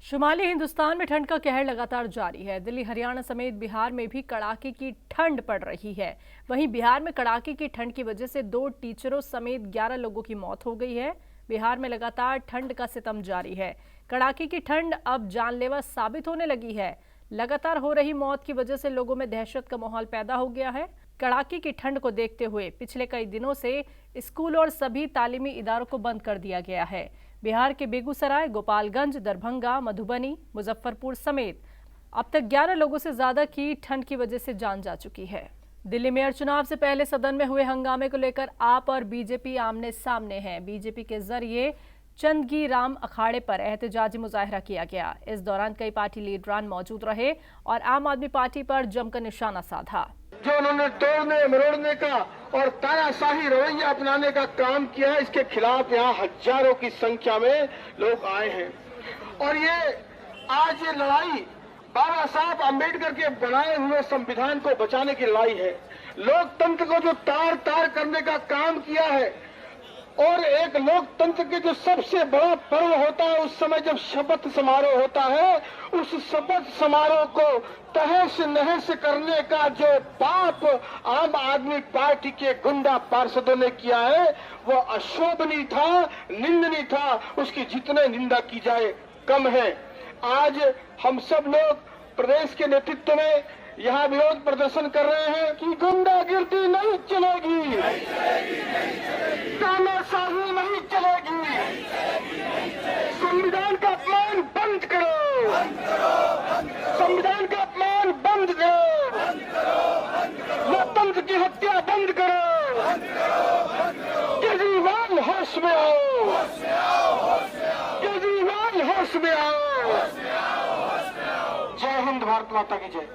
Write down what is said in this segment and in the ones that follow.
शुमाली हिंदुस्तान में ठंड का कहर लगातार जारी है। दिल्ली, हरियाणा समेत बिहार में भी कड़ाके की ठंड पड़ रही है। वहीं बिहार में कड़ाके की ठंड की वजह से 2 टीचरों समेत 11 लोगों की मौत हो गई है। बिहार में लगातार ठंड का सितम जारी है। कड़ाके की ठंड अब जानलेवा साबित होने लगी है। लगातार हो रही मौत की वजह से लोगों में दहशत का माहौल पैदा हो गया है। कड़ाके की ठंड को देखते हुए पिछले कई दिनों से स्कूल और सभी तालीमी इदारों को बंद कर दिया गया है। बिहार के बेगूसराय, गोपालगंज, दरभंगा, मधुबनी, मुजफ्फरपुर समेत अब तक 11 लोगों से ज्यादा की ठंड की वजह से जान जा चुकी है। दिल्ली मेयर चुनाव से पहले सदन में हुए हंगामे को लेकर आप और बीजेपी आमने सामने हैं। बीजेपी के जरिए चंदगी राम अखाड़े पर एहतजाजी मुजाहरा किया गया। इस दौरान कई पार्टी लीडरान मौजूद रहे और आम आदमी पार्टी पर जमकर निशाना साधा। जो उन्होंने तोड़ने मरोड़ने का और तानाशाही रवैया अपनाने का काम किया है, इसके खिलाफ यहाँ हजारों की संख्या में लोग आए हैं। और आज ये लड़ाई बाबा साहब अम्बेडकर के बनाए हुए संविधान को बचाने की लड़ाई है। लोकतंत्र को जो तार तार करने का काम किया है, और एक लोकतंत्र के जो सबसे बड़ा पर्व होता है, उस समय जब शपथ समारोह होता है, उस शपथ समारोह को तहस नहस करने का जो पाप आम आदमी पार्टी के गुंडा पार्षदों ने किया है, वो अशोभनीय था, निंदनीय था। उसकी जितने निंदा की जाए कम है। आज हम सब लोग प्रदेश के नेतृत्व में यहाँ विरोध प्रदर्शन कर रहे हैं कि गुंडागिर्दी नहीं चलेगी, तानाशाही नहीं चलेगी, संविधान का अपमान बंद करो, संविधान का अपमान बंद करो, लोकतंत्र की हत्या बंद करो। केजरीवाल होश में आओ, केजरीवाल होश में आओ। जय हिंद, भारत माता की जय।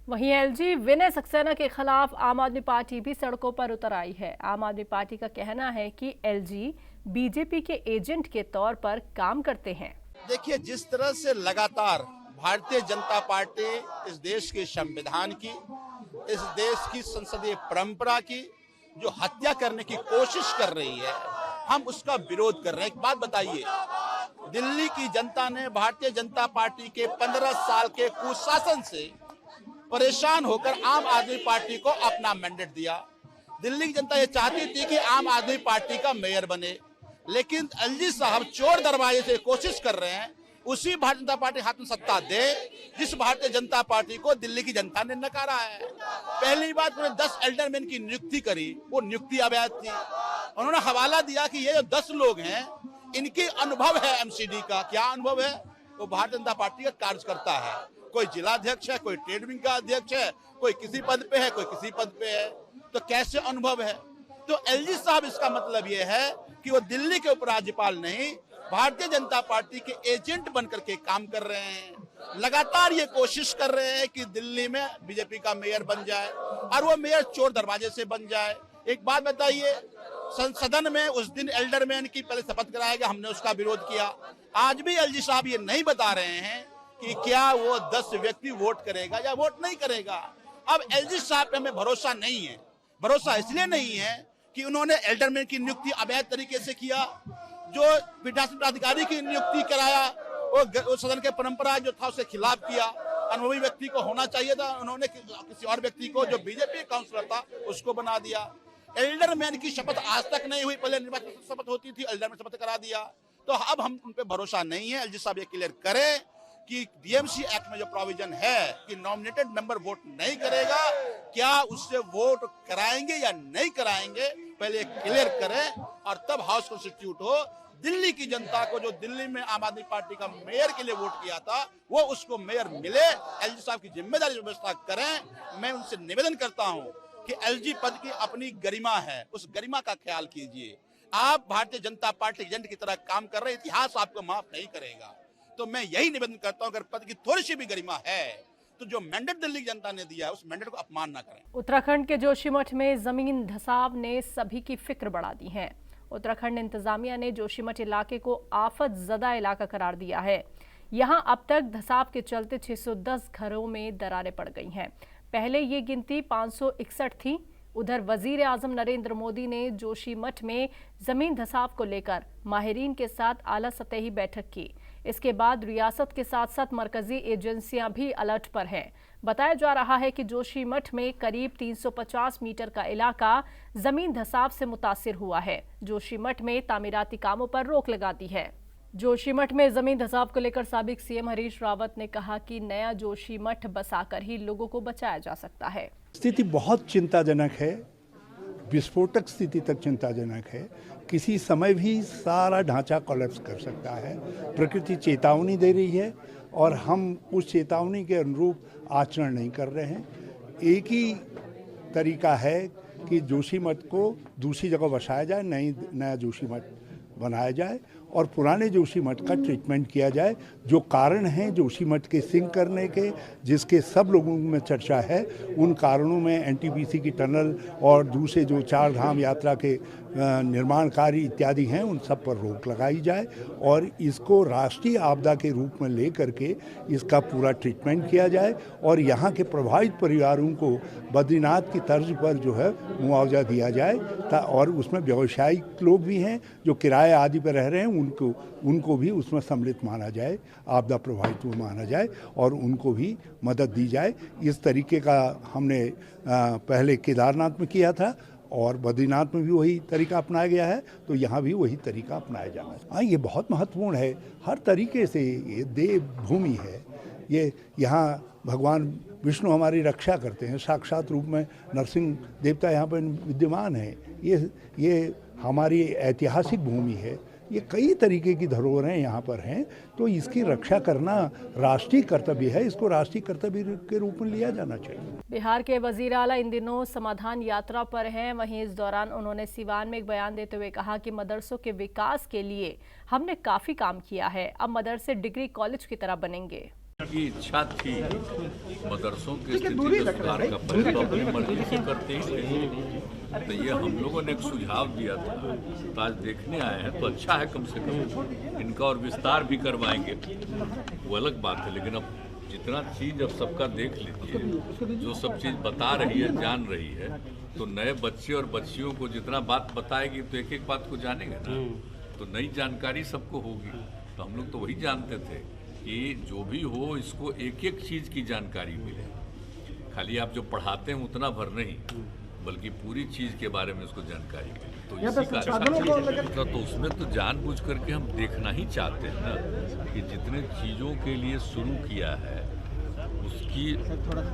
वहीं एलजी विनय सक्सेना के खिलाफ आम आदमी पार्टी भी सड़कों पर उतर आई है। आम आदमी पार्टी का कहना है कि एलजी बीजेपी के एजेंट के तौर पर काम करते हैं। देखिए, जिस तरह से लगातार भारतीय जनता पार्टी इस देश के संविधान की, इस देश की संसदीय परंपरा की जो हत्या करने की कोशिश कर रही है, हम उसका विरोध कर रहे हैं। एक बात बताइए, दिल्ली की जनता ने भारतीय जनता पार्टी के 15 साल के कुशासन से परेशान होकर आम आदमी पार्टी को अपना मैंडेट दिया। दिल्ली की जनता ये चाहती थी कि आम आदमी पार्टी का मेयर बने, लेकिन एलजी साहब चोर दरवाजे से कोशिश कर रहे हैं उसी भारतीय जनता पार्टी हाथ में सत्ता दे जिस भारतीय जनता पार्टी को दिल्ली की जनता ने नकारा है। पहली बात, उन्होंने 10 एल्डरमैन की नियुक्ति करी, वो नियुक्ति अवैध थी। उन्होंने हवाला दिया कि ये जो 10 लोग हैं, इनके अनुभव है एमसीडी का। क्या अनुभव है? वो भारतीय जनता पार्टी का कार्यकर्ता है। कोई जिलाध्यक्ष है, कोई ट्रेड विंग का अध्यक्ष है, कोई किसी पद पे है, कोई किसी पद पे है, तो कैसे अनुभव है? तो एलजी साहब, इसका मतलब ये है कि वो दिल्ली के उपराज्यपाल नहीं, भारतीय जनता पार्टी के एजेंट बनकर के काम कर रहे हैं। लगातार ये कोशिश कर रहे हैं कि दिल्ली में बीजेपी का मेयर बन जाए और वो मेयर चोर दरवाजे से बन जाए। एक बात बताइए, सदन में उस दिन एल्डरमैन की पहले शपथ कराया गया, हमने उसका विरोध किया। आज भी एलजी साहब ये नहीं बता रहे हैं कि क्या वो 10 व्यक्ति वोट करेगा या वोट नहीं करेगा। अब एलजी साहब पे हमें भरोसा नहीं है। भरोसा इसलिए नहीं है कि उन्होंने एल्डरमैन की नियुक्ति अवैध तरीके से किया, जो पीठासीन अधिकारी की नियुक्ति कराया वो सदन के परंपरा जो था उसके खिलाफ किया। अनुभवी व्यक्ति को होना चाहिए था, उन्होंने किसी और व्यक्ति को जो बीजेपी काउंसिलर था उसको बना दिया। एल्डरमैन की शपथ आज तक नहीं हुई, पहले निर्वाचन शपथ होती थी, एल्डरमैन शपथ करा दिया। तो अब हम उन पे भरोसा नहीं है। एलजी साहब ये क्लियर करें कि डीएमसी एक्ट में जो प्रोविजन है कि नॉमिनेटेड मेंबर वोट नहीं करेगा, क्या उससे वोट कराएंगे या नहीं कराएंगे, पहले क्लियर करें और तब हाउस कॉन्स्टिट्यूट हो। दिल्ली की जनता को जो दिल्ली में आम आदमी पार्टी का मेयर के लिए वोट किया था, वो उसको मेयर मिले। एलजी साहब की जिम्मेदारी व्यवस्था करें। मैं उनसे निवेदन करता हूं कि एलजी पद की अपनी गरिमा है, उस गरिमा का ख्याल कीजिए। आप भारतीय जनता पार्टी एजेंट की तरह काम कर रहे हैं, इतिहास आपको माफ नहीं करेगा। तो मैं यही निवेदन करता हूं, अगर पद की थोड़ी सी भी गरिमा है तो जो मैंडेट दिल्ली की जनता ने दिया है उस मैंडेट को अपमान ना करें। उत्तराखंड के जोशीमठ में जमीन धसाव ने सभी की फिक्र बढ़ा दी है। उत्तराखंड इंतजामिया ने जोशीमठ इलाके को आफत ज़दा इलाका करार दिया है। यहां अब तक धसाव के चलते 610 घरों में दरारें पड़ गई हैं। पहले ये गिनती 561 थी। उधर वजीर आजम नरेंद्र मोदी ने जोशीमठ में जमीन धसाव को लेकर माहिरीन के साथ आला सतही बैठक की। इसके बाद रियासत के साथ साथ मरकजी एजेंसियां भी अलर्ट पर हैं। बताया जा रहा है कि जोशीमठ में करीब 350 मीटर का इलाका जमीन धंसाव से मुतासिर हुआ है। जोशीमठ में तामीराती कामों पर रोक लगा दी है। जोशीमठ में जमीन धंसाव को लेकर साबिक सीएम हरीश रावत ने कहा कि नया जोशीमठ बसाकर ही लोगों को बचाया जा सकता है। स्थिति बहुत चिंताजनक है, विस्फोटक स्थिति तक चिंताजनक है। किसी समय भी सारा ढांचा कोलैप्स कर सकता है। प्रकृति चेतावनी दे रही है और हम उस चेतावनी के अनुरूप आचरण नहीं कर रहे हैं। एक ही तरीका है कि जोशीमठ को दूसरी जगह बसाया जाए, नया जोशीमठ बनाया जाए और पुराने जोशीमठ का ट्रीटमेंट किया जाए। जो कारण हैं जोशीमठ के सिंक करने के, जिसके सब लोगों में चर्चा है, उन कारणों में एनटीपीसी की टनल और दूसरे जो 4 धाम यात्रा के निर्माण कार्य इत्यादि हैं, उन सब पर रोक लगाई जाए और इसको राष्ट्रीय आपदा के रूप में ले करके इसका पूरा ट्रीटमेंट किया जाए और यहाँ के प्रभावित परिवारों को बद्रीनाथ की तर्ज पर जो है मुआवजा दिया जाए। और उसमें व्यावसायिक लोग भी हैं जो किराए आदि पर रह रहे हैं, उनको भी उसमें सम्मिलित माना जाए, आपदा प्रभावित माना जाए और उनको भी मदद दी जाए। इस तरीके का हमने पहले केदारनाथ में किया था और बद्रीनाथ में भी वही तरीका अपनाया गया है, तो यहाँ भी वही तरीका अपनाया जाना है। हाँ, ये बहुत महत्वपूर्ण है। हर तरीके से ये देव भूमि है। ये यहाँ भगवान विष्णु हमारी रक्षा करते हैं, साक्षात रूप में नरसिंह देवता यहाँ पर विद्यमान है। ये हमारी ऐतिहासिक भूमि है। ये कई तरीके की धरोहरें यहाँ पर हैं, तो इसकी रक्षा करना राष्ट्रीय कर्तव्य है। इसको राष्ट्रीय कर्तव्य के रूप में लिया जाना चाहिए। बिहार के वजीर आला इन दिनों समाधान यात्रा पर हैं। वहीं इस दौरान उन्होंने सिवान में एक बयान देते हुए कहा कि मदरसों के विकास के लिए हमने काफी काम किया है, अब मदरसे डिग्री कॉलेज की तरह बनेंगे। की इच्छा थी मदरसों की स्थिति में सुधार का, पहले तो अपनी मर्जी से करते ही थे, तो ये हम लोगों ने एक सुझाव दिया था, तो आज देखने आए हैं तो अच्छा है। कम से कम इनका और विस्तार भी करवाएंगे, वो अलग बात है। लेकिन अब जितना चीज़ अब सबका देख लीजिए, जो सब चीज़ बता रही है, जान रही है, तो नए बच्चे और बच्चियों को जितना बात बताएगी तो एक एक बात को जानेंगे ना, तो नई जानकारी सबको होगी। तो हम लोग तो वही जानते थे कि जो भी हो इसको एक एक चीज़ की जानकारी मिले। खाली आप जो पढ़ाते हैं उतना भर नहीं, बल्कि पूरी चीज़ के बारे में उसको जानकारी मिले, तो इसी का अच्छा। तो उसमें तो जानबूझ करके हम देखना ही चाहते हैं ना कि जितने चीज़ों के लिए शुरू किया है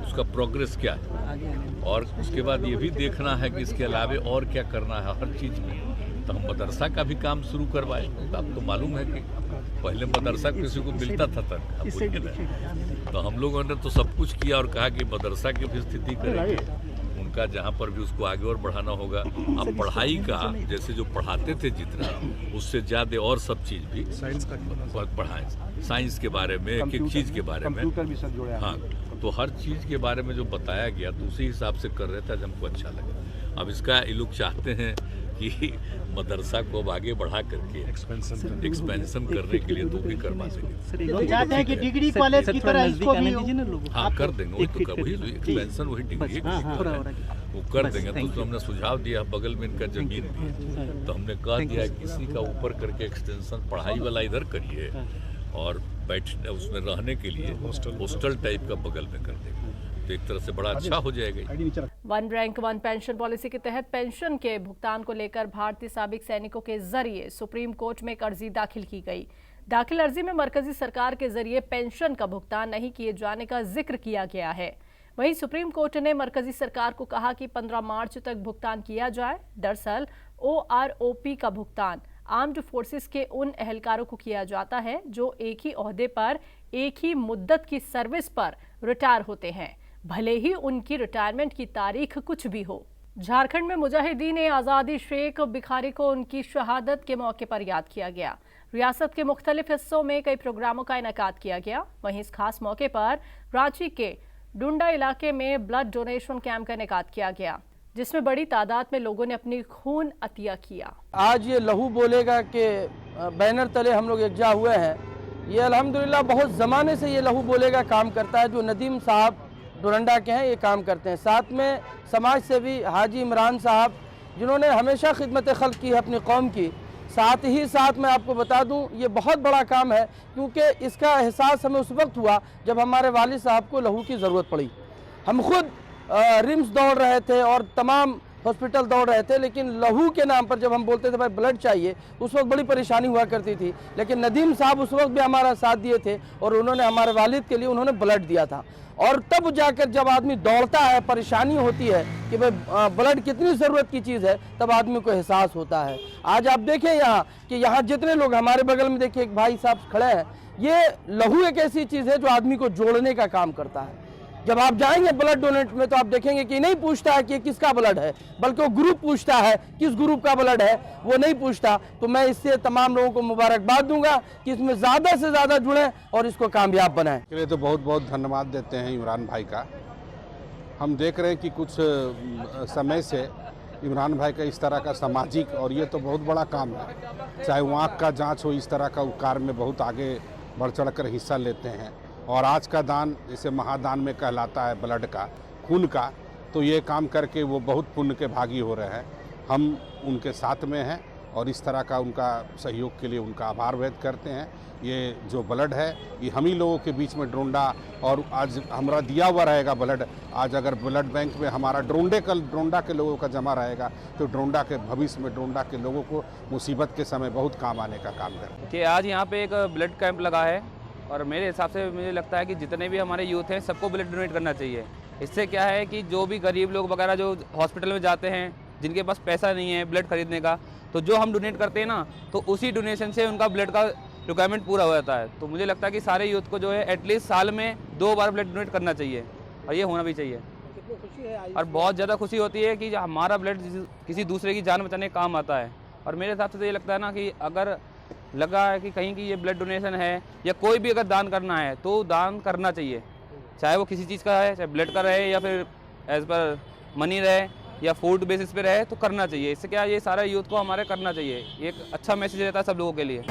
उसका प्रोग्रेस क्या है, और उसके बाद ये भी देखना है कि इसके अलावे और क्या करना है हर चीज़ में। तो हम मदरसा का भी काम शुरू करवाए। तो आपको मालूम है कि पहले मदरसा किसी को मिलता था तक, तो हम लोगों ने तो सब कुछ किया और कहा कि मदरसा की भी स्थिति करेंगे, उनका जहाँ पर भी उसको आगे और बढ़ाना होगा। अब पढ़ाई का जैसे जो पढ़ाते थे जितना, उससे ज़्यादा और सब चीज़ भी बढ़ाएं, साइंस के बारे में, एक एक चीज़ के बारे में। हाँ, तो हर चीज़ के बारे में जो बताया गया तो उसी हिसाब से कर रहे थे, हमको अच्छा लगा। अब इसका ये लोग चाहते हैं कि मदरसा को अब आगे बढ़ा करके एक्सपेंशन करने के लिए तो भी करवा देंगे। लोग चाहते हैं कि डिग्री कॉलेज की तरह इसको भी हाँ कर देंगे, वही तो वही एक्सपेंशन, वही डिग्री वो कर देंगे। तो हमने सुझाव दिया, बगल में इनका जमीन भी है, तो हमने कह दिया किसी का ऊपर करके एक्सटेंशन पढ़ाई वाला इधर करिए और बैठने उसमें रहने के लिए हॉस्टल टाइप का बगल में कर देंगे, तो एक तरह से बड़ा अच्छा हो जाएगा। One rank one pension policy के तहत पेंशन के भुगतान को लेकर भारतीय साबिक सैनिकों के जरिए सुप्रीम कोर्ट में एक अर्जी दाखिल की गई। दाखिल अर्जी में मरकजी सरकार के जरिए पेंशन का भुगतान नहीं किए जाने का जिक्र किया गया है। वहीं सुप्रीम कोर्ट ने मरकजी सरकार को कहा कि 15 मार्च तक भुगतान किया जाए। दरअसल OROP का भुगतान आर्म्ड फोर्सेस के उन एहलकारों को किया जाता है जो एक ही ओहदे पर एक ही मुद्दत की सर्विस पर रिटायर होते हैं, भले ही उनकी रिटायरमेंट की तारीख कुछ भी हो। झारखंड में मुजाहिदीन आज़ादी शेख भिखारी को उनकी शहादत के मौके पर याद किया गया। रियासत के मुख्तलिफ हिस्सों में कई प्रोग्रामों का इनेकाद किया गया। वहीं इस खास मौके पर रांची के डुंडा इलाके में ब्लड डोनेशन कैंप का इनेकाद किया गया, जिसमें बड़ी तादाद में लोगों ने अपनी खून अतिया किया। आज ये लहू बोलेगा के बैनर तले हम लोग एकजा हुए हैं। ये अल्हम्दुलिल्लाह बहुत ज़माने से ये लहू बोलेगा काम करता है, जो नदीम साहब डोरंडा के हैं ये काम करते हैं। साथ में समाज सेवी हाजी इमरान साहब, जिन्होंने हमेशा खिदमत खल्क की है अपनी कौम की। साथ ही साथ मैं आपको बता दूं ये बहुत बड़ा काम है, क्योंकि इसका एहसास हमें उस वक्त हुआ जब हमारे वालिद साहब को लहू की ज़रूरत पड़ी। हम खुद रिम्स दौड़ रहे थे और तमाम हॉस्पिटल दौड़ रहे थे, लेकिन लहू के नाम पर जब हम बोलते थे भाई ब्लड चाहिए, उस वक्त बड़ी परेशानी हुआ करती थी। लेकिन नदीम साहब उस वक्त भी हमारा साथ दिए थे और उन्होंने हमारे वालिद के लिए उन्होंने ब्लड दिया था। और तब जाकर जब आदमी दौड़ता है, परेशानी होती है कि भाई ब्लड कितनी ज़रूरत की चीज़ है, तब आदमी को एहसास होता है। आज आप देखें यहाँ कि यहाँ जितने लोग हमारे बगल में देखिए एक भाई साहब खड़े हैं, ये लहू एक ऐसी चीज़ है जो आदमी को जोड़ने का काम करता है। जब आप जाएंगे ब्लड डोनेट में तो आप देखेंगे कि नहीं पूछता है कि किसका ब्लड है, बल्कि वो ग्रुप पूछता है किस ग्रुप का ब्लड है, वो नहीं पूछता। तो मैं इससे तमाम लोगों को मुबारकबाद दूंगा कि इसमें ज़्यादा से ज़्यादा जुड़ें और इसको कामयाब बनाएं। के लिए तो बहुत बहुत धन्यवाद देते हैं इमरान भाई का। हम देख रहे हैं कि कुछ समय से इमरान भाई का इस तरह का सामाजिक, और ये तो बहुत बड़ा काम है, चाहे वो आँख का जाँच हो, इस तरह का कार्य में बहुत आगे बढ़ चढ़ कर हिस्सा लेते हैं। और आज का दान जैसे महादान में कहलाता है ब्लड का, खून का, तो ये काम करके वो बहुत पुण्य के भागी हो रहे हैं। हम उनके साथ में हैं और इस तरह का उनका सहयोग के लिए उनका आभार व्यक्त करते हैं। ये जो ब्लड है ये हम ही लोगों के बीच में ड्रोंडा, और आज हमारा दिया हुआ रहेगा ब्लड। आज अगर ब्लड बैंक में हमारा ड्रोंडा के लोगों का जमा रहेगा तो ड्रोंडा के भविष्य में ड्रोंडा के लोगों को मुसीबत के समय बहुत काम आने का काम करें। कि आज यहाँ पे एक ब्लड कैंप लगा है और मेरे हिसाब से मुझे लगता है कि जितने भी हमारे यूथ हैं सबको ब्लड डोनेट करना चाहिए। इससे क्या है कि जो भी गरीब लोग वगैरह जो हॉस्पिटल में जाते हैं, जिनके पास पैसा नहीं है ब्लड खरीदने का, तो जो हम डोनेट करते हैं ना, तो उसी डोनेशन से उनका ब्लड का रिक्वायरमेंट पूरा हो जाता है। तो मुझे लगता है कि सारे यूथ को जो है एटलीस्ट साल में 2 बार ब्लड डोनेट करना चाहिए और ये होना भी चाहिए। और बहुत ज़्यादा खुशी होती है कि हमारा ब्लड किसी दूसरे की जान बचाने का काम आता है। और मेरे हिसाब से तो ये लगता है ना कि अगर लगा है कि कहीं की ये ब्लड डोनेशन है या कोई भी अगर दान करना है तो दान करना चाहिए, चाहे वो किसी चीज़ का है, चाहे ब्लड का रहे या फिर एज पर मनी रहे या फूड बेसिस पे रहे, तो करना चाहिए। इससे क्या ये सारा यूथ को हमारे करना चाहिए। ये एक अच्छा मैसेज रहता है सब लोगों के लिए।